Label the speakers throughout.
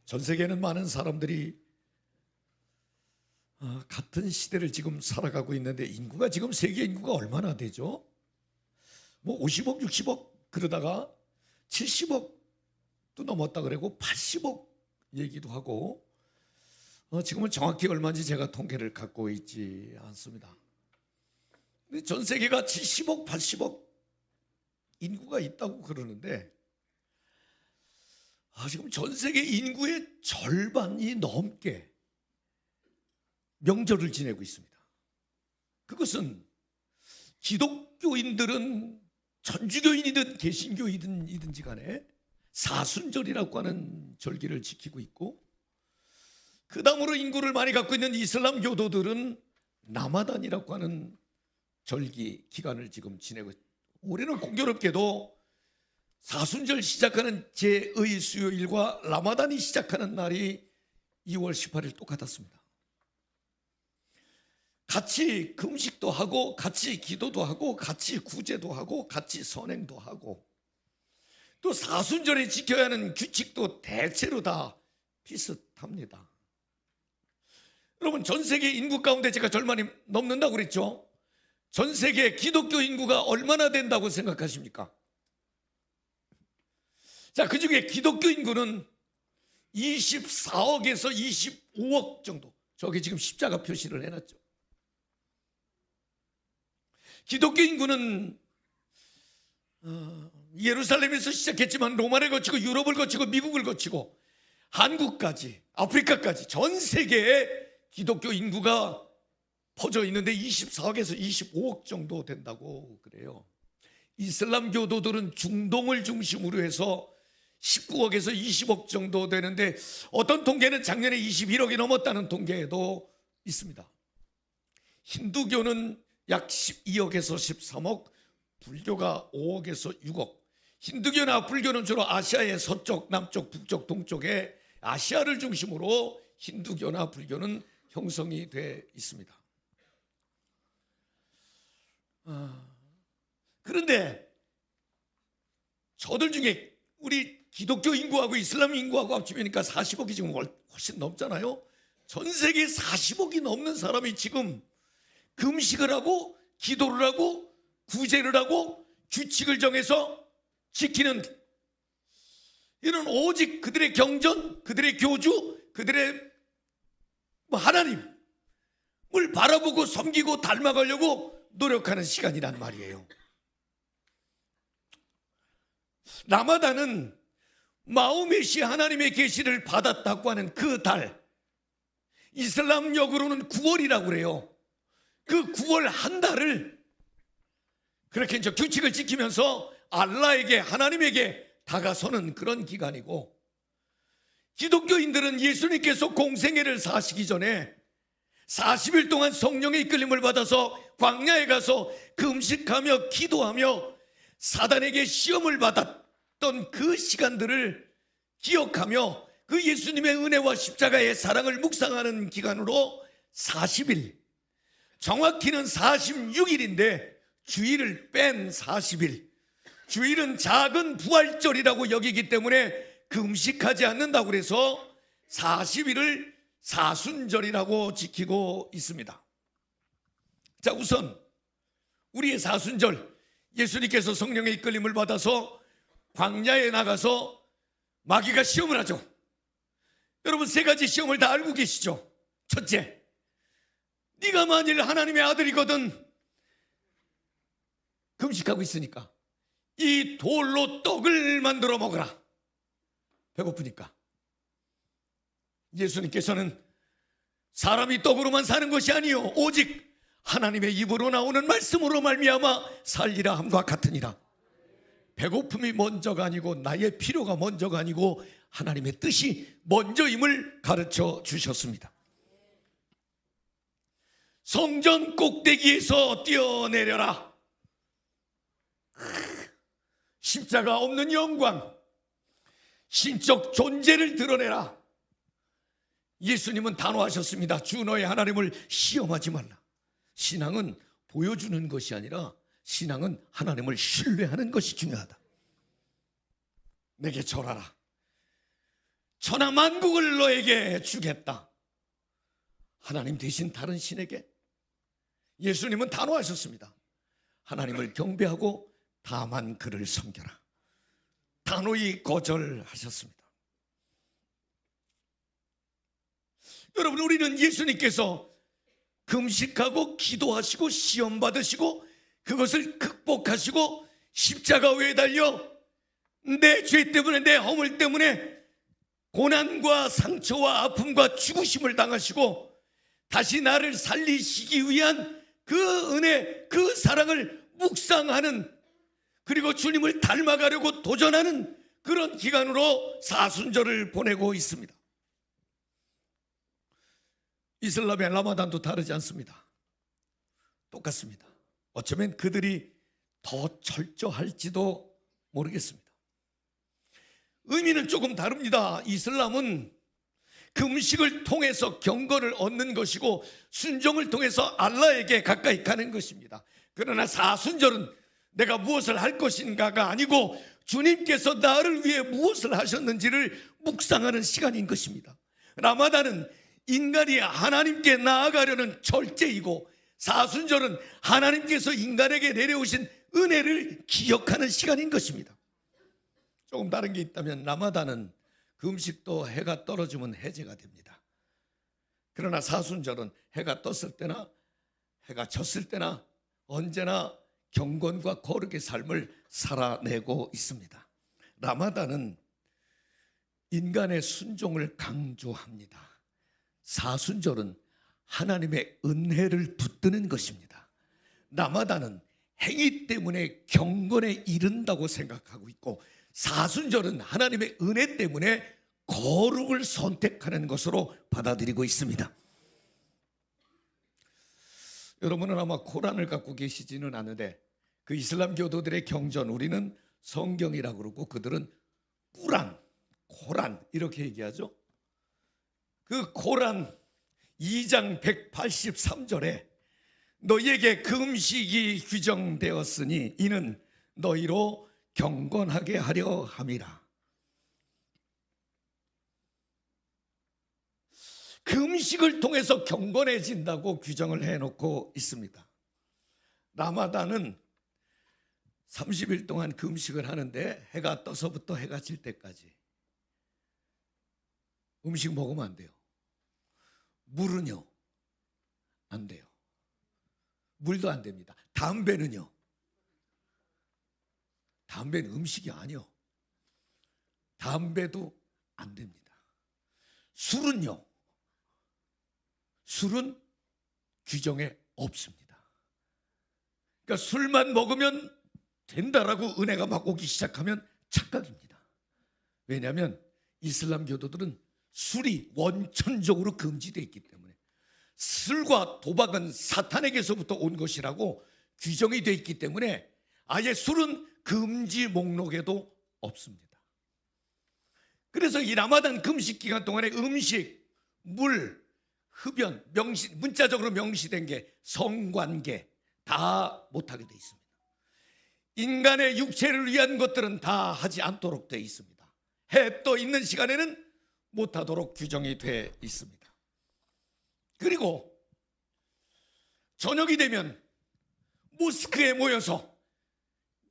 Speaker 1: 전 세계에는 많은 사람들이 같은 시대를 지금 살아가고 있는데 인구가 지금 세계 인구가 얼마나 되죠? 뭐 50억, 60억 그러다가 70억도 넘었다 그러고 80억 얘기도 하고 지금은 정확히 얼마인지 제가 통계를 갖고 있지 않습니다. 근데 전 세계가 70억, 80억 인구가 있다고 그러는데 지금 전 세계 인구의 절반이 넘게 명절을 지내고 있습니다. 그것은 기독교인들은 천주교인이든 개신교이든지 간에 사순절이라고 하는 절기를 지키고 있고, 그 다음으로 인구를 많이 갖고 있는 이슬람 교도들은 라마단이라고 하는 절기 기간을 지금 지내고 있습니다. 올해는 공교롭게도 사순절 시작하는 제2 수요일과 라마단이 시작하는 날이 2월 18일 똑같았습니다. 같이 금식도 하고 같이 기도도 하고 같이 구제도 하고 같이 선행도 하고 또 사순절에 지켜야 하는 규칙도 대체로 다 비슷합니다. 여러분, 전 세계 인구 가운데 제가 절반이 넘는다고 그랬죠? 전 세계 기독교 인구가 얼마나 된다고 생각하십니까? 자, 그 중에 기독교 인구는 24억에서 25억 정도. 저기 지금 십자가 표시를 해놨죠. 기독교 인구는 예루살렘에서 시작했지만 로마를 거치고 유럽을 거치고 미국을 거치고 한국까지 아프리카까지 전 세계에 기독교 인구가 퍼져 있는데 24억에서 25억 정도 된다고 그래요. 이슬람 교도들은 중동을 중심으로 해서 19억에서 20억 정도 되는데 어떤 통계는 작년에 21억이 넘었다는 통계도 있습니다. 힌두교는 약 12억에서 13억, 불교가 5억에서 6억. 힌두교나 불교는 주로 아시아의 서쪽, 남쪽, 북쪽, 동쪽에 아시아를 중심으로 힌두교나 불교는 형성이 돼 있습니다. 그런데 저들 중에 우리 기독교 인구하고 이슬람 인구하고 합치니까 40억이 지금 훨씬 넘잖아요. 전 세계 40억이 넘는 사람이 지금 금식을 하고 기도를 하고 구제를 하고 규칙을 정해서 지키는, 이는 오직 그들의 경전, 그들의 교주, 그들의 하나님을 바라보고 섬기고 닮아가려고 노력하는 시간이란 말이에요. 라마단은 마호메시 하나님의 계시를 받았다고 하는 그 달, 이슬람역으로는 9월이라고 그래요. 그 9월 한 달을 그렇게 이제 규칙을 지키면서 알라에게, 하나님에게 다가서는 그런 기간이고, 기독교인들은 예수님께서 공생애를 사시기 전에 40일 동안 성령의 이끌림을 받아서 광야에 가서 금식하며 기도하며 사단에게 시험을 받았던 그 시간들을 기억하며 그 예수님의 은혜와 십자가의 사랑을 묵상하는 기간으로 40일, 정확히는 46일인데 주일을 뺀 40일, 주일은 작은 부활절이라고 여기기 때문에 금식하지 않는다고 해서 40일을 사순절이라고 지키고 있습니다. 자, 우선 우리의 사순절, 예수님께서 성령의 이끌림을 받아서 광야에 나가서 마귀가 시험을 하죠. 여러분, 세 가지 시험을 다 알고 계시죠? 첫째, 네가 만일 하나님의 아들이거든, 금식하고 있으니까 이 돌로 떡을 만들어 먹어라. 배고프니까. 예수님께서는 사람이 떡으로만 사는 것이 아니요 오직 하나님의 입으로 나오는 말씀으로 말미암아 살리라 함과 같으니라. 배고픔이 먼저가 아니고 나의 필요가 먼저가 아니고 하나님의 뜻이 먼저임을 가르쳐 주셨습니다. 성전 꼭대기에서 뛰어내려라. 십자가 없는 영광, 신적 존재를 드러내라. 예수님은 단호하셨습니다. 주 너의 하나님을 시험하지 말라. 신앙은 보여주는 것이 아니라 신앙은 하나님을 신뢰하는 것이 중요하다. 내게 절하라. 천하만국을 너에게 주겠다. 하나님 대신 다른 신에게. 예수님은 단호하셨습니다. 하나님을 경배하고 다만 그를 섬겨라. 단호히 거절하셨습니다. 여러분, 우리는 예수님께서 금식하고 기도하시고 시험 받으시고 그것을 극복하시고 십자가에 달려 내 죄 때문에, 내 허물 때문에 고난과 상처와 아픔과 죽으심을 당하시고 다시 나를 살리시기 위한 그 은혜, 그 사랑을 묵상하는, 그리고 주님을 닮아가려고 도전하는 그런 기간으로 사순절을 보내고 있습니다. 이슬람의 라마단도 다르지 않습니다. 똑같습니다. 어쩌면 그들이 더 철저할지도 모르겠습니다. 의미는 조금 다릅니다. 이슬람은 금식을 통해서 경건을 얻는 것이고 순종을 통해서 알라에게 가까이 가는 것입니다. 그러나 사순절은 내가 무엇을 할 것인가가 아니고 주님께서 나를 위해 무엇을 하셨는지를 묵상하는 시간인 것입니다. 라마단은 인간이 하나님께 나아가려는 절제이고 사순절은 하나님께서 인간에게 내려오신 은혜를 기억하는 시간인 것입니다. 조금 다른 게 있다면 라마단은 금식도 해가 떨어지면 해제가 됩니다. 그러나 사순절은 해가 떴을 때나 해가 졌을 때나 언제나 경건과 거룩의 삶을 살아내고 있습니다. 라마단은 인간의 순종을 강조합니다. 사순절은 하나님의 은혜를 붙드는 것입니다. 라마단은 행위 때문에 경건에 이른다고 생각하고 있고 사순절은 하나님의 은혜 때문에 거룩을 선택하는 것으로 받아들이고 있습니다. 여러분은 아마 코란을 갖고 계시지는 않은데 그 이슬람 교도들의 경전, 우리는 성경이라고 그러고 그들은 꾸란, 코란 이렇게 얘기하죠. 그 코란 2장 183절에 너희에게 금식이 규정되었으니 이는 너희로 경건하게 하려 함이라. 금식을 통해서 경건해진다고 규정을 해놓고 있습니다. 라마단은 30일 동안 금식을 하는데 해가 떠서부터 해가 질 때까지 음식 먹으면 안 돼요. 물은요 안 돼요. 물도 안 됩니다. 담배는요, 담배는 음식이 아니요. 담배도 안 됩니다. 술은요, 술은 규정에 없습니다. 그러니까 술만 먹으면 된다라고 은혜가 막 오기 시작하면 착각입니다. 왜냐하면 이슬람 교도들은 술이 원천적으로 금지되어 있기 때문에, 술과 도박은 사탄에게서부터 온 것이라고 규정이 되어 있기 때문에 아예 술은 금지 목록에도 없습니다. 그래서 이 라마단 금식 기간 동안에 음식, 물, 흡연, 문자적으로 명시된 게 성관계 다 못하게 되어 있습니다. 인간의 육체를 위한 것들은 다 하지 않도록 되어 있습니다. 해 떠 있는 시간에는 못하도록 규정이 되어 있습니다. 그리고 저녁이 되면 모스크에 모여서,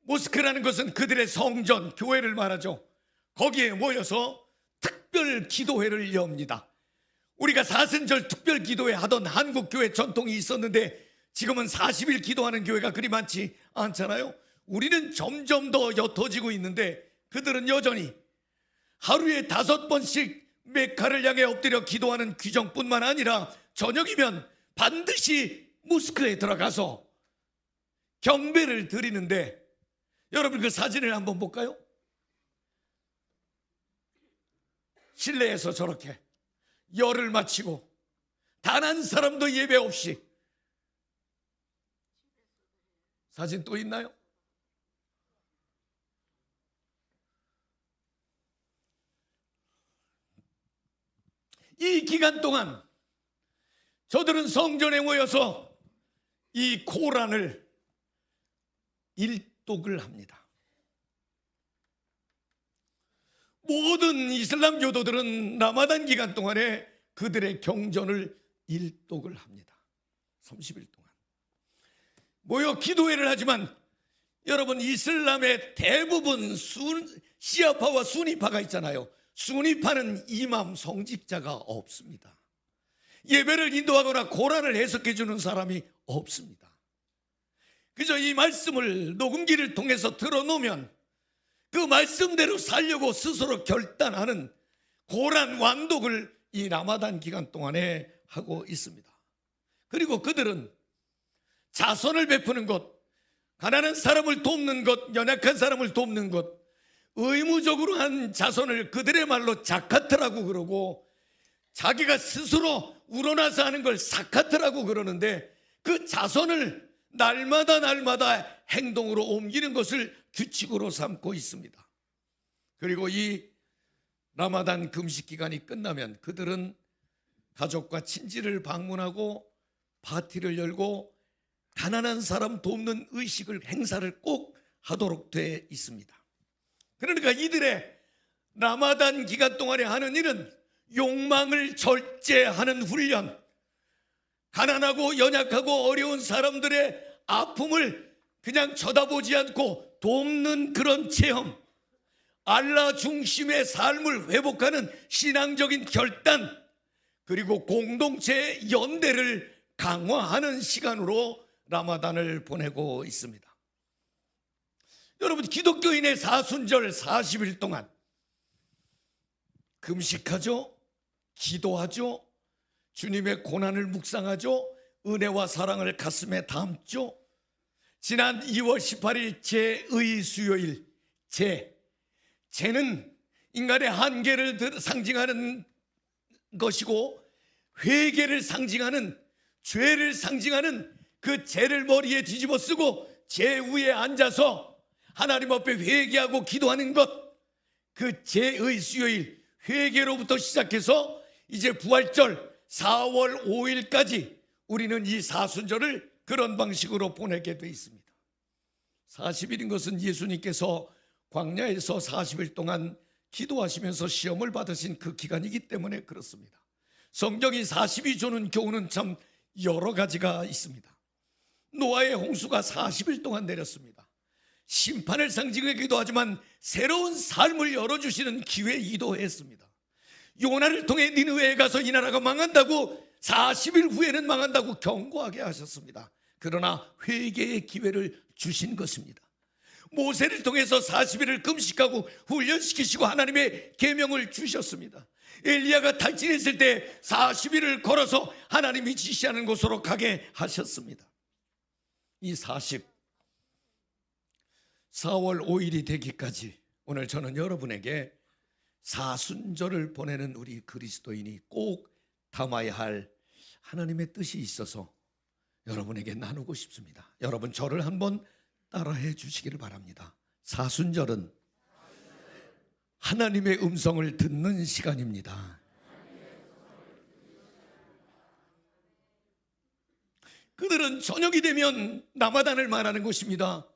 Speaker 1: 모스크라는 것은 그들의 성전, 교회를 말하죠. 거기에 모여서 특별 기도회를 엽니다. 우리가 사순절 특별 기도회 하던 한국 교회 전통이 있었는데 지금은 40일 기도하는 교회가 그리 많지 않잖아요. 우리는 점점 더 옅어지고 있는데 그들은 여전히 하루에 5번씩 메카를 향해 엎드려 기도하는 규정뿐만 아니라 저녁이면 반드시 모스크에 들어가서 경배를 드리는데, 여러분 그 사진을 한번 볼까요? 실내에서 저렇게 열을 마치고 단 한 사람도 예배 없이. 사진 또 있나요? 이 기간 동안 저들은 성전에 모여서 이 코란을 일독을 합니다. 모든 이슬람 교도들은 라마단 기간 동안에 그들의 경전을 일독을 합니다. 30일 동안 모여 기도회를 하지만 여러분, 이슬람의 대부분 시아파와 수니파가 있잖아요. 수니파는 이맘 성직자가 없습니다. 예배를 인도하거나 고란을 해석해 주는 사람이 없습니다. 그저 이 말씀을 녹음기를 통해서 틀어놓으면 그 말씀대로 살려고 스스로 결단하는 고란 완독을 이 라마단 기간 동안에 하고 있습니다. 그리고 그들은 자선을 베푸는 것, 가난한 사람을 돕는 것, 연약한 사람을 돕는 것, 의무적으로 한 자선을 그들의 말로 자카트라고 그러고, 자기가 스스로 우러나서 하는 걸 사카트라고 그러는데, 그 자선을 날마다 행동으로 옮기는 것을 규칙으로 삼고 있습니다. 그리고 이 라마단 금식 기간이 끝나면 그들은 가족과 친지를 방문하고 파티를 열고 가난한 사람 돕는 의식을, 행사를 꼭 하도록 되어 있습니다. 그러니까 이들의 라마단 기간 동안에 하는 일은 욕망을 절제하는 훈련, 가난하고 연약하고 어려운 사람들의 아픔을 그냥 쳐다보지 않고 돕는 그런 체험, 알라 중심의 삶을 회복하는 신앙적인 결단, 그리고 공동체의 연대를 강화하는 시간으로 라마단을 보내고 있습니다. 여러분, 기독교인의 사순절 40일 동안 금식하죠, 기도하죠, 주님의 고난을 묵상하죠, 은혜와 사랑을 가슴에 담죠. 지난 2월 18일 제의 수요일, 제는 인간의 한계를 상징하는 것이고, 회개를 상징하는, 죄를 상징하는 그 죄를 머리에 뒤집어 쓰고 죄 위에 앉아서 하나님 앞에 회개하고 기도하는 것, 그 제의 수요일, 회개로부터 시작해서 이제 부활절 4월 5일까지 우리는 이 사순절을 그런 방식으로 보내게 돼 있습니다. 40일인 것은 예수님께서 광야에서 40일 동안 기도하시면서 시험을 받으신 그 기간이기 때문에 그렇습니다. 성경이 40이 주는 교훈은 참 여러 가지가 있습니다. 노아의 홍수가 40일 동안 내렸습니다. 심판을 상징하기도 하지만 새로운 삶을 열어주시는 기회이기도 했습니다. 요나를 통해 니느웨에 가서 이 나라가 망한다고, 40일 후에는 망한다고 경고하게 하셨습니다. 그러나 회개의 기회를 주신 것입니다. 모세를 통해서 40일을 금식하고 훈련시키시고 하나님의 계명을 주셨습니다. 엘리야가 탈진했을 때 40일을 걸어서 하나님이 지시하는 곳으로 가게 하셨습니다. 이 4월 5일이 되기까지 오늘 저는 여러분에게 사순절을 보내는 우리 그리스도인이 꼭 담아야 할 하나님의 뜻이 있어서 여러분에게 나누고 싶습니다. 여러분, 저를 한번 따라해 주시기를 바랍니다. 사순절은 하나님의 음성을 듣는 시간입니다. 그들은 저녁이 되면 라마단을 말하는 것입니다.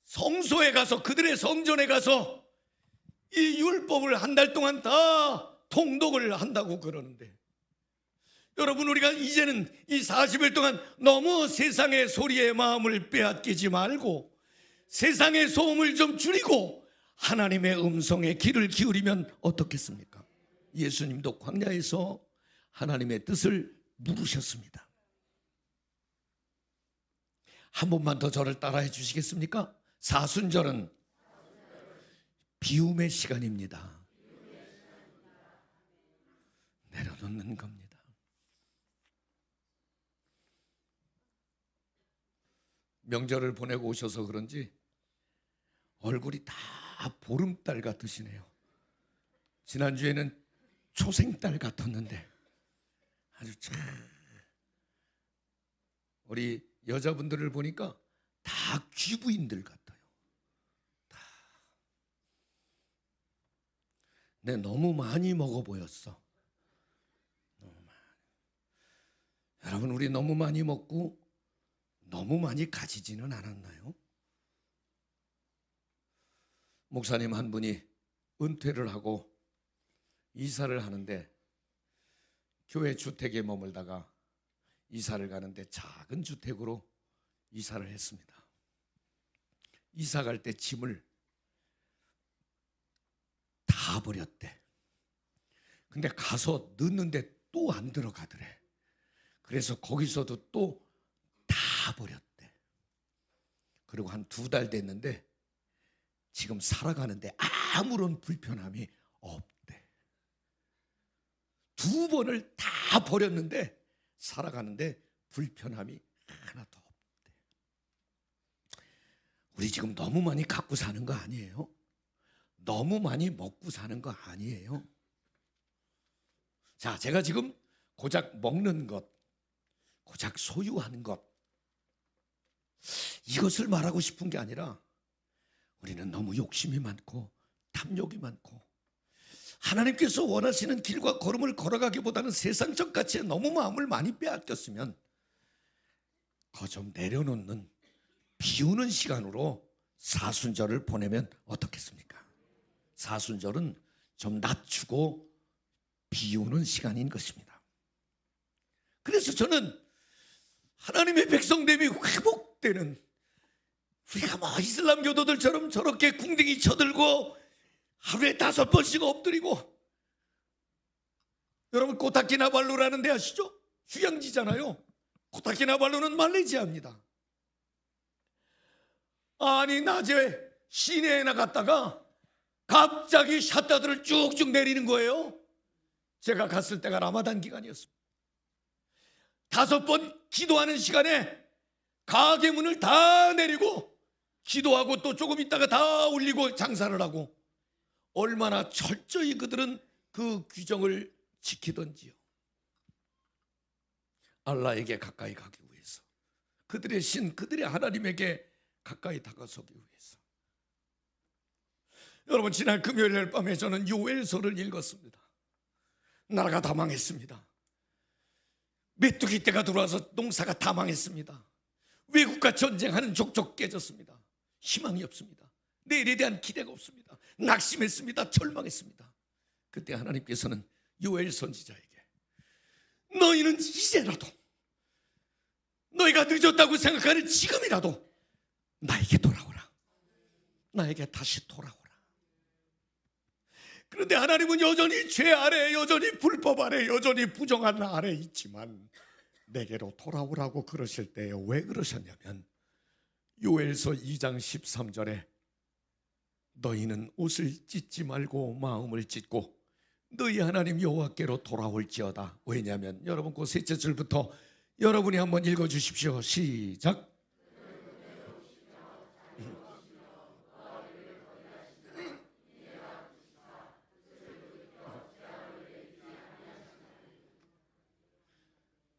Speaker 1: 성소에 가서, 그들의 성전에 가서 이 율법을 한 달 동안 다 통독을 한다고 그러는데, 여러분, 우리가 이제는 이 40일 동안 너무 세상의 소리에 마음을 빼앗기지 말고 세상의 소음을 좀 줄이고 하나님의 음성에 귀를 기울이면 어떻겠습니까? 예수님도 광야에서 하나님의 뜻을 물으셨습니다. 한 번만 더 저를 따라해 주시겠습니까? 사순절은 비움의 시간입니다. 내려놓는 겁니다. 명절을 보내고 오셔서 그런지 얼굴이 다 보름달 같으시네요. 지난주에는 초생달 같았는데 아주 참, 우리 여자분들을 보니까 다 귀부인들 같아요. 다. 내 너무 많이 먹어 보였어. 너무 많이. 여러분, 우리 너무 많이 먹고 너무 많이 가지지는 않았나요? 목사님 한 분이 은퇴를 하고 이사를 하는데 교회 주택에 머물다가 이사를 가는데 작은 주택으로 이사를 했습니다. 이사 갈 때 짐을 다 버렸대. 근데 가서 넣는데 또 안 들어가더래. 그래서 거기서도 또 다 버렸대. 그리고 한 2달 됐는데 지금 살아가는데 아무런 불편함이 없대. 2번을 다 버렸는데 살아가는데 불편함이 하나도 없대. 우리 지금 너무 많이 갖고 사는 거 아니에요? 너무 많이 먹고 사는 거 아니에요? 자, 제가 지금 고작 먹는 것, 고작 소유하는 것, 이것을 말하고 싶은 게 아니라 우리는 너무 욕심이 많고 탐욕이 많고 하나님께서 원하시는 길과 걸음을 걸어가기보다는 세상적 가치에 너무 마음을 많이 빼앗겼으면 그거 좀 내려놓는, 비우는 시간으로 사순절을 보내면 어떻겠습니까? 사순절은 좀 낮추고 비우는 시간인 것입니다. 그래서 저는 하나님의 백성됨이 회복되는, 우리가 뭐 이슬람 교도들처럼 저렇게 궁둥이 쳐들고 하루에 5번씩 엎드리고, 여러분 코타키나발루라는 데 아시죠? 휴양지잖아요. 코타키나발루는 말레이시아입니다. 아니 낮에 시내에 나갔다가 갑자기 샷다들을 쭉쭉 내리는 거예요. 제가 갔을 때가 라마단 기간이었습니다. 5번 기도하는 시간에 가게 문을 다 내리고 기도하고 또 조금 있다가 다 올리고 장사를 하고, 얼마나 철저히 그들은 그 규정을 지키던지요. 알라에게 가까이 가기 위해서, 그들의 신, 그들의 하나님에게 가까이 다가서기 위해서. 여러분, 지난 금요일 밤에 저는 요엘서를 읽었습니다. 나라가 다 망했습니다. 메뚜기 때가 들어와서 농사가 다 망했습니다. 외국과 전쟁하는 족족 깨졌습니다. 희망이 없습니다. 내일에 대한 기대가 없습니다. 낙심했습니다. 절망했습니다. 그때 하나님께서는 요엘 선지자에게 너희는 이제라도, 너희가 늦었다고 생각하는 지금이라도 나에게 돌아오라. 나에게 다시 돌아오라. 그런데 하나님은 여전히 죄 아래, 여전히 불법 아래, 여전히 부정한 아래 있지만 내게로 돌아오라고 그러실 때에 왜 그러셨냐면, 요엘서 2장 13절에 너희는 옷을 찢지 말고 마음을 찢고 너희 하나님 여호와께로 돌아올지어다. 왜냐하면, 여러분 그 셋째 줄부터 여러분이 한번 읽어주십시오. 시작.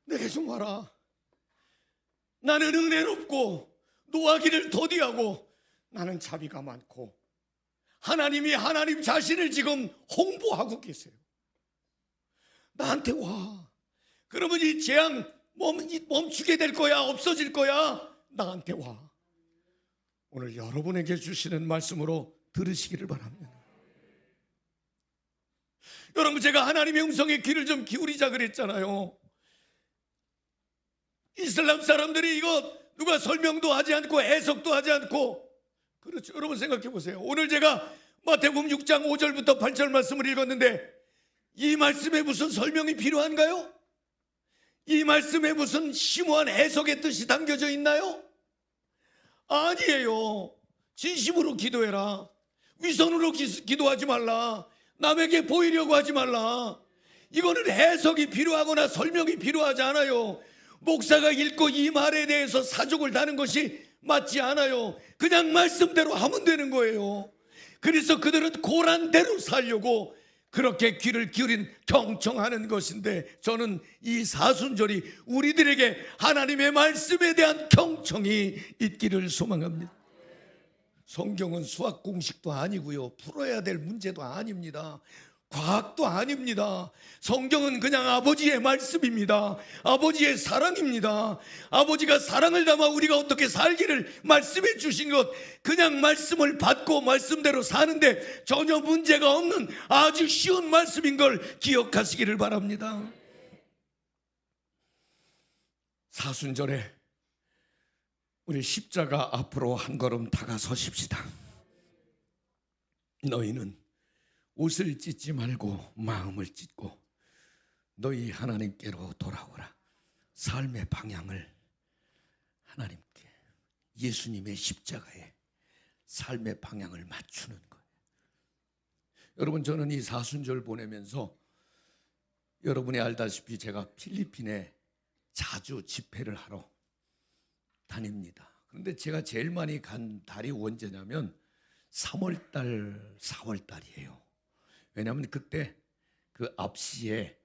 Speaker 1: 내게 좀 와라. 나는 은혜롭고 노하기를 더디하고 나는 자비가 많고, 하나님이 하나님 자신을 지금 홍보하고 계세요. 나한테 와. 그러면 이 재앙 멈추게 될 거야? 없어질 거야? 나한테 와. 오늘 여러분에게 주시는 말씀으로 들으시기를 바랍니다. 여러분, 제가 하나님의 음성에 귀를 좀 기울이자 그랬잖아요. 이슬람 사람들이 이거 누가 설명도 하지 않고 해석도 하지 않고, 그렇죠. 여러분 생각해 보세요. 오늘 제가 마태복음 6장 5절부터 8절 말씀을 읽었는데 이 말씀에 무슨 설명이 필요한가요? 이 말씀에 무슨 심오한 해석의 뜻이 담겨져 있나요? 아니에요. 진심으로 기도해라. 위선으로 기도하지 말라. 남에게 보이려고 하지 말라. 이거는 해석이 필요하거나 설명이 필요하지 않아요. 목사가 읽고 이 말에 대해서 사족을 다는 것이 맞지 않아요. 그냥 말씀대로 하면 되는 거예요. 그래서 그들은 고란대로 살려고 그렇게 귀를 기울인 경청하는 것인데, 저는 이 사순절이 우리들에게 하나님의 말씀에 대한 경청이 있기를 소망합니다. 성경은 수학 공식도 아니고요, 풀어야 될 문제도 아닙니다. 과학도 아닙니다. 성경은 그냥 아버지의 말씀입니다. 아버지의 사랑입니다. 아버지가 사랑을 담아 우리가 어떻게 살기를 말씀해 주신 것, 그냥 말씀을 받고 말씀대로 사는데 전혀 문제가 없는 아주 쉬운 말씀인 걸 기억하시기를 바랍니다. 사순절에 우리 십자가 앞으로 한 걸음 다가서십시다. 너희는 옷을 찢지 말고 마음을 찢고 너희 하나님께로 돌아오라. 삶의 방향을 하나님께, 예수님의 십자가에 삶의 방향을 맞추는 거예요. 여러분, 저는 이 사순절 보내면서 여러분이 알다시피 제가 필리핀에 자주 집회를 하러 다닙니다. 그런데 제가 제일 많이 간 달이 언제냐면 3월달, 4월달이에요. 왜냐하면 그때 그 앞시에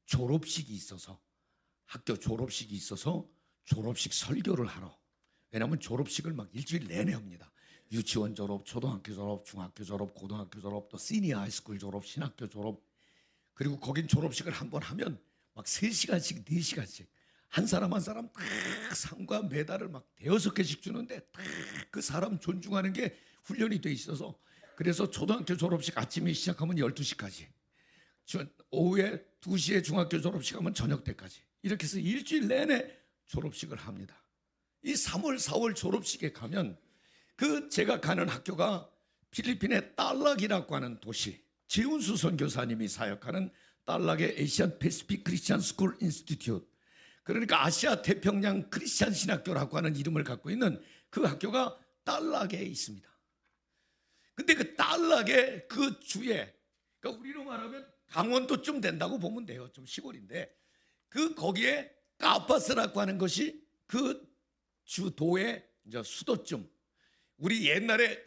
Speaker 1: 졸업식이 있어서, 학교 졸업식이 있어서 졸업식 설교를 하러. 왜냐하면 졸업식을 막 일주일 내내 합니다. 유치원 졸업, 초등학교 졸업, 중학교 졸업, 고등학교 졸업, 또 시니어 하이스쿨 졸업, 신학교 졸업. 그리고 거긴 졸업식을 한번 하면 막 3시간씩 4시간씩 한 사람 한 사람 딱 상과 메달을 막 5개씩 주는데 딱 그 사람 존중하는 게 훈련이 돼 있어서, 그래서 초등학교 졸업식 아침에 시작하면 12시까지, 오후에 2시에 중학교 졸업식 하면 저녁 때까지, 이렇게 해서 일주일 내내 졸업식을 합니다. 이 3월 4월 졸업식에 가면 그 제가 가는 학교가 필리핀의 딸락이라고 하는 도시, 지훈수 선교사님이 사역하는 딸락의 에시안 패시픽 크리스찬 스쿨 인스티튜트, 그러니까 아시아 태평양 크리스찬 신학교라고 하는 이름을 갖고 있는 그 학교가 딸락에 있습니다. 근데 그 딸락의 그 주에, 그러니까 우리로 말하면 강원도쯤 된다고 보면 돼요. 좀 시골인데 그 거기에 까파스라고 하는 것이 그 주도의 이제 수도쯤, 우리 옛날에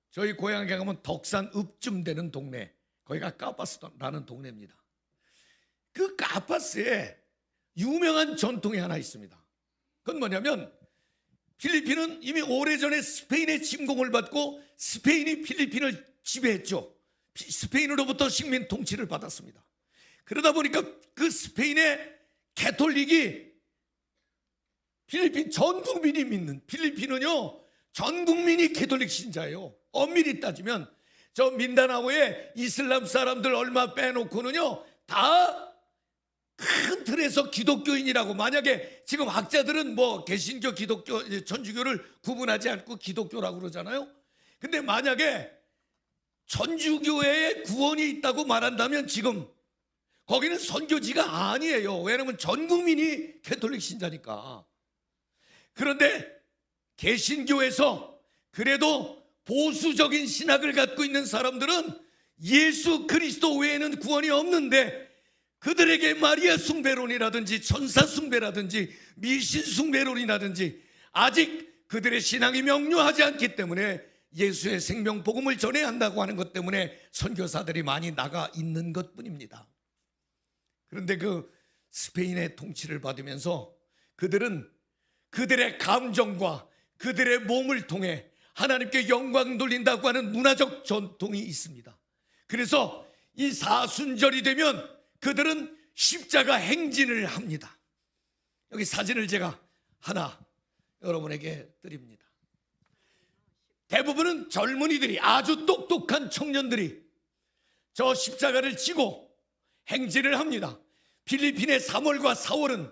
Speaker 1: 저희 고향에 가면 덕산 읍쯤 되는 동네, 거기가 까파스라는 동네입니다. 그 까파스에 유명한 전통이 하나 있습니다. 그건 뭐냐면 필리핀은 이미 오래전에 스페인의 침공을 받고 스페인이 필리핀을 지배했죠. 스페인으로부터 식민 통치를 받았습니다. 그러다 보니까 그 스페인의 가톨릭이 필리핀 전 국민이 믿는, 필리핀은요 전 국민이 가톨릭 신자예요. 엄밀히 따지면 저 민다나오에 이슬람 사람들 얼마 빼놓고는요 다 큰 틀에서 기독교인이라고. 만약에 지금 학자들은 뭐 개신교, 기독교, 천주교를 구분하지 않고 기독교라고 그러잖아요. 근데 만약에 천주교에 구원이 있다고 말한다면 지금 거기는 선교지가 아니에요. 왜냐하면 전 국민이 가톨릭 신자니까. 그런데 개신교에서 그래도 보수적인 신학을 갖고 있는 사람들은 예수 그리스도 외에는 구원이 없는데, 그들에게 마리아 숭배론이라든지 천사 숭배라든지 미신 숭배론이라든지 아직 그들의 신앙이 명료하지 않기 때문에 예수의 생명 복음을 전해야 한다고 하는 것 때문에 선교사들이 많이 나가 있는 것뿐입니다. 그런데 그 스페인의 통치를 받으면서 그들은 그들의 감정과 그들의 몸을 통해 하나님께 영광 돌린다고 하는 문화적 전통이 있습니다. 그래서 이 사순절이 되면 그들은 십자가 행진을 합니다. 여기 사진을 제가 하나 여러분에게 드립니다. 대부분은 젊은이들이, 아주 똑똑한 청년들이 저 십자가를 지고 행진을 합니다. 필리핀의 3월과 4월은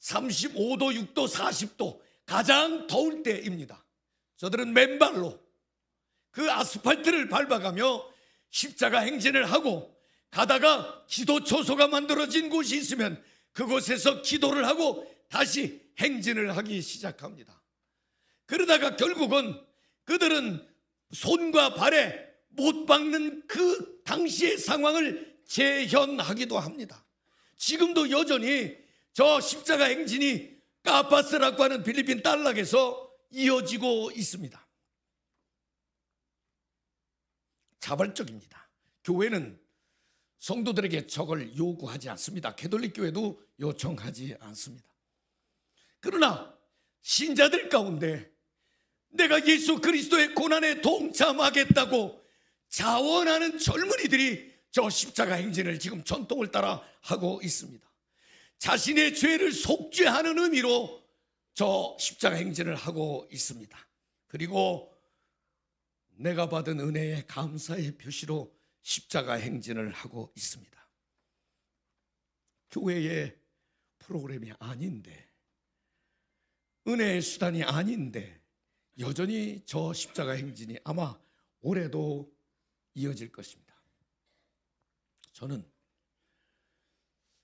Speaker 1: 35도, 6도, 40도 가장 더울 때입니다. 저들은 맨발로 그 아스팔트를 밟아가며 십자가 행진을 하고, 가다가 기도 초소가 만들어진 곳이 있으면 그곳에서 기도를 하고 다시 행진을 하기 시작합니다. 그러다가 결국은 그들은 손과 발에 못 박는 그 당시의 상황을 재현하기도 합니다. 지금도 여전히 저 십자가 행진이 까파스라고 하는 필리핀 딸락에서 이어지고 있습니다. 자발적입니다. 교회는 성도들에게 저걸 요구하지 않습니다. 가톨릭 교회도 요청하지 않습니다. 그러나 신자들 가운데 내가 예수 그리스도의 고난에 동참하겠다고 자원하는 젊은이들이 저 십자가 행진을 지금 전통을 따라 하고 있습니다. 자신의 죄를 속죄하는 의미로 저 십자가 행진을 하고 있습니다. 그리고 내가 받은 은혜의 감사의 표시로 십자가 행진을 하고 있습니다. 교회의 프로그램이 아닌데, 은혜의 수단이 아닌데 여전히 저 십자가 행진이 아마 올해도 이어질 것입니다. 저는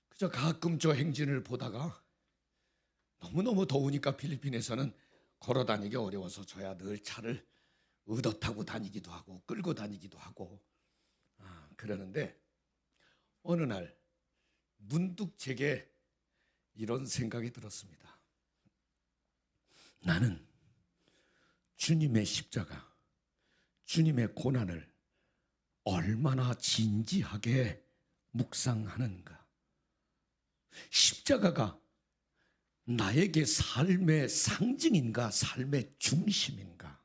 Speaker 1: 그저 가끔 저 행진을 보다가 너무너무 더우니까 필리핀에서는 걸어 다니기 어려워서 저야 늘 차를 얻어 타고 다니기도 하고 끌고 다니기도 하고 그러는데 어느 날 문득 제게 이런 생각이 들었습니다. 나는 주님의 십자가, 주님의 고난을 얼마나 진지하게 묵상하는가. 십자가가 나에게 삶의 상징인가, 삶의 중심인가.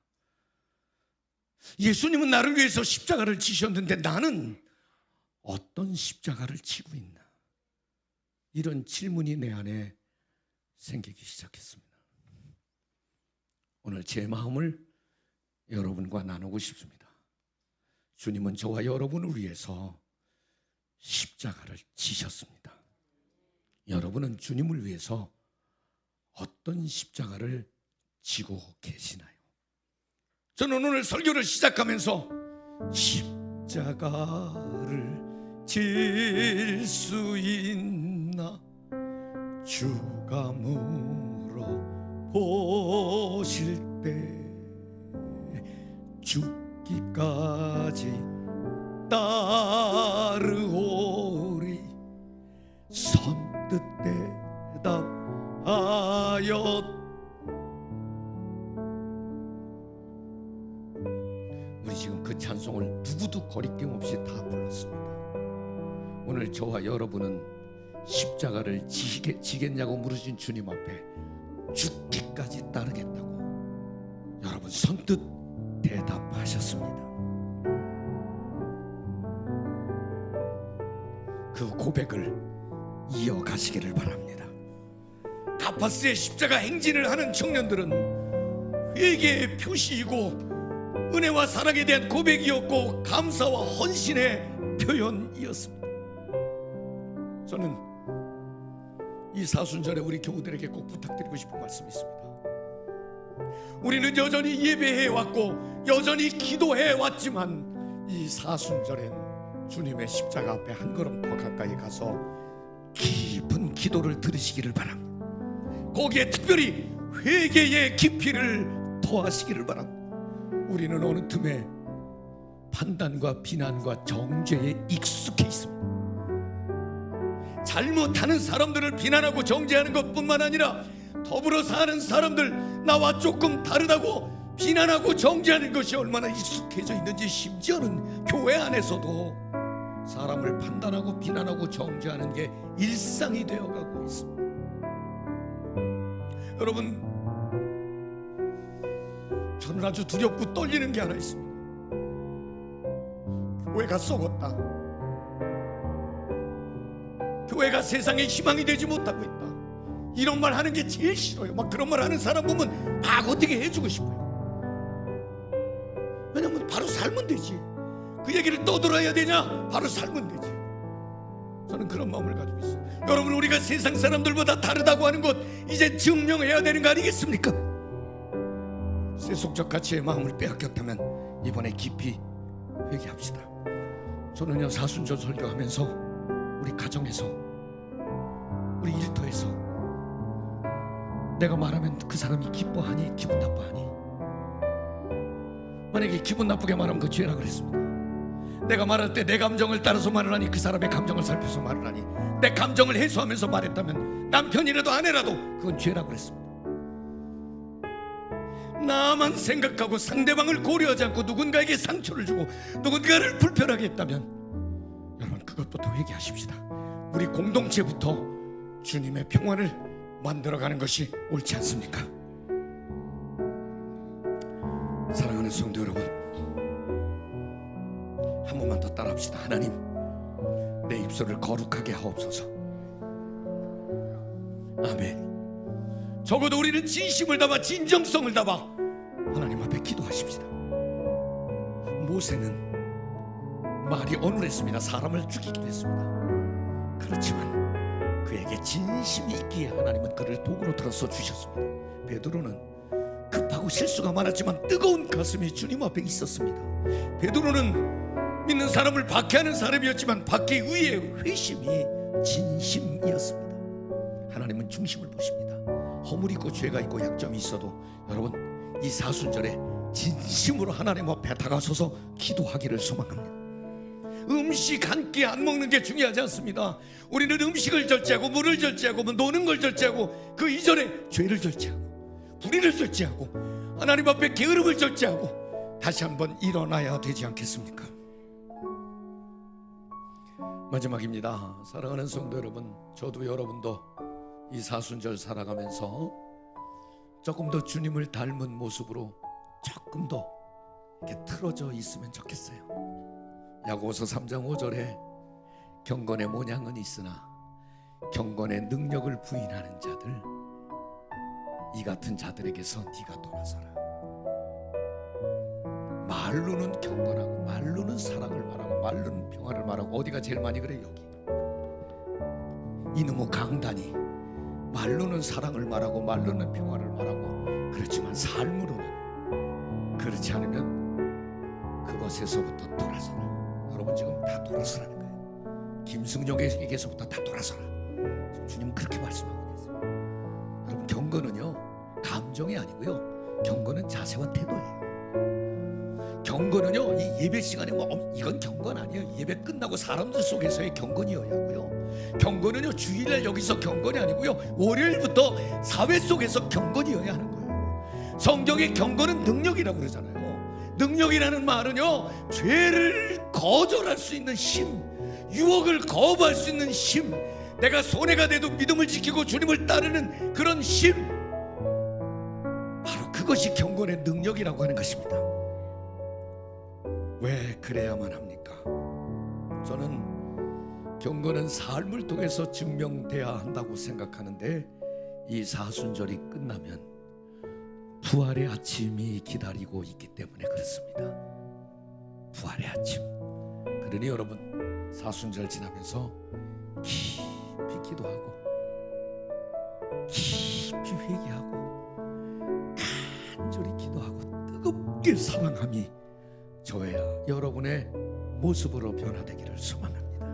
Speaker 1: 예수님은 나를 위해서 십자가를 지셨는데 나는 어떤 십자가를 지고 있나? 이런 질문이 내 안에 생기기 시작했습니다. 오늘 제 마음을 여러분과 나누고 싶습니다. 주님은 저와 여러분을 위해서 십자가를 지셨습니다. 여러분은 주님을 위해서 어떤 십자가를 지고 계시나요? 저는 오늘 설교를 시작하면서 십자가를 질 수 있나 주가 물어보실 때 죽기까지 따르오리 선뜻 대답하였. 우리 지금 그 찬송을 누구도 거리낌 없이 다 불렀습니다. 오늘 저와 여러분은 십자가를 지겠냐고 물으신 주님 앞에 죽기까지 따르겠다고 여러분 선뜻 대답하셨습니다. 그 고백을 이어가시기를 바랍니다. 다파스의 십자가 행진을 하는 청년들은 회개의 표시이고 은혜와 사랑에 대한 고백이었고 감사와 헌신의 표현이었습니다. 저는 이 사순절에 우리 교우들에게 꼭 부탁드리고 싶은 말씀이 있습니다. 우리는 여전히 예배해 왔고 여전히 기도해 왔지만 이 사순절엔 주님의 십자가 앞에 한 걸음 더 가까이 가서 깊은 기도를 들으시기를 바랍니다. 거기에 특별히 회개의 깊이를 더하시기를 바랍니다. 우리는 어느 틈에 판단과 비난과 정죄에 익숙해 있습니다. 잘못하는 사람들을 비난하고 정죄하는 것뿐만 아니라 더불어 사는 사람들, 나와 조금 다르다고 비난하고 정죄하는 것이 얼마나 익숙해져 있는지, 심지어는 교회 안에서도 사람을 판단하고 비난하고 정죄하는 게 일상이 되어가고 있습니다. 여러분, 저는 아주 두렵고 떨리는 게 하나 있습니다. 교회가 썩었다, 교회가 세상에 희망이 되지 못하고 있다, 이런 말 하는 게 제일 싫어요. 막 그런 말 하는 사람 보면 막 어떻게 해주고 싶어요. 왜냐면 바로 살면 되지. 그 얘기를 떠들어야 되냐? 바로 살면 되지. 저는 그런 마음을 가지고 있어요. 여러분, 우리가 세상 사람들보다 다르다고 하는 것 이제 증명해야 되는 거 아니겠습니까? 세속적 가치의 마음을 빼앗겼다면 이번에 깊이 회개합시다. 저는요, 사순절 설교하면서 우리 가정에서, 우리 일터에서 내가 말하면 그 사람이 기뻐하니 기분 나빠하니, 만약에 기분 나쁘게 말하면 그 죄라 그랬습니다. 내가 말할 때 내 감정을 따라서 말을 하니 그 사람의 감정을 살펴서 말을 하니, 내 감정을 해소하면서 말했다면 남편이라도 아내라도 그건 죄라 그랬습니다. 나만 생각하고 상대방을 고려하지 않고 누군가에게 상처를 주고 누군가를 불편하게 했다면 여러분, 그것부터 회개하십시다. 우리 공동체부터 주님의 평화를 만들어가는 것이 옳지 않습니까? 사랑하는 성도 여러분, 번만 더 따라합시다. 하나님, 내 입술을 거룩하게 하옵소서. 아멘. 적어도 우리는 진심을 담아 진정성을 담아 하나님 앞에 기도하십시다. 모세는 말이 어눌했습니다. 사람을 죽이기도 했습니다. 그렇지만 그에게 진심이 있기에 하나님은 그를 도구로 들어서 주셨습니다. 베드로는 급하고 실수가 많았지만 뜨거운 가슴이 주님 앞에 있었습니다. 베드로는 믿는 사람을 박해하는 사람이었지만 박해 위에 회심이 진심이었습니다. 하나님은 중심을 보십니다. 허물이 있고 죄가 있고 약점이 있어도 여러분, 이 사순절에 진심으로 하나님 앞에 다가서서 기도하기를 소망합니다. 음식 한 끼 안 먹는 게 중요하지 않습니다. 우리는 음식을 절제하고 물을 절제하고 노는 걸 절제하고 그 이전에 죄를 절제하고 불의를 절제하고 하나님 앞에 게으름을 절제하고 다시 한번 일어나야 되지 않겠습니까? 마지막입니다. 사랑하는 성도 여러분, 저도 여러분도 이 사순절 살아가면서 조금 더 주님을 닮은 모습으로 조금 더 이렇게 틀어져 있으면 좋겠어요. 야고보서 3장 5절에 경건의 모양은 있으나 경건의 능력을 부인하는 자들, 이 같은 자들에게서 네가 돌아서라. 말로는 경건하고 말로는 사랑을 말하고 말로는 평화를 말하고, 어디가 제일 많이 그래? 여기 이놈의 강단이 말로는 사랑을 말하고 말로는 평화를 말하고, 그렇지만 삶으로는 그렇지 않으면 그것에서부터 돌아서라. 여러분, 지금 다 돌아서라는 거예요. 김승용에게서부터 다 돌아서라. 지금 주님은 그렇게 말씀하고 계세요. 여러분, 경건은요 감정이 아니고요, 경건은 자세와 태도예요. 경건은요, 이 예배 시간에 이건 경건 아니에요. 예배 끝나고 사람들 속에서의 경건이어야 하고요, 경건은요 주일날 여기서 경건이 아니고요, 월요일부터 사회 속에서 경건이어야 하는 거예요. 성경의 경건은 능력이라고 그러잖아요. 능력이라는 말은요, 죄를 거절할 수 있는 힘, 유혹을 거부할 수 있는 힘, 내가 손해가 돼도 믿음을 지키고 주님을 따르는 그런 힘, 바로 그것이 경건의 능력이라고 하는 것입니다. 왜 그래야만 합니까? 저는 경건은 삶을 통해서 증명돼야 한다고 생각하는데, 이 사순절이 끝나면 부활의 아침이 기다리고 있기 때문에 그렇습니다. 부활의 아침. 그러니 여러분, 사순절 지나면서 깊이 기도하고 깊이 회개하고 간절히 기도하고 뜨겁게 사랑함이 저야 여러분의 모습으로 변화되기를 소망합니다.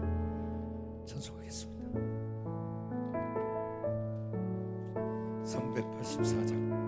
Speaker 1: 찬송하겠습니다. 384장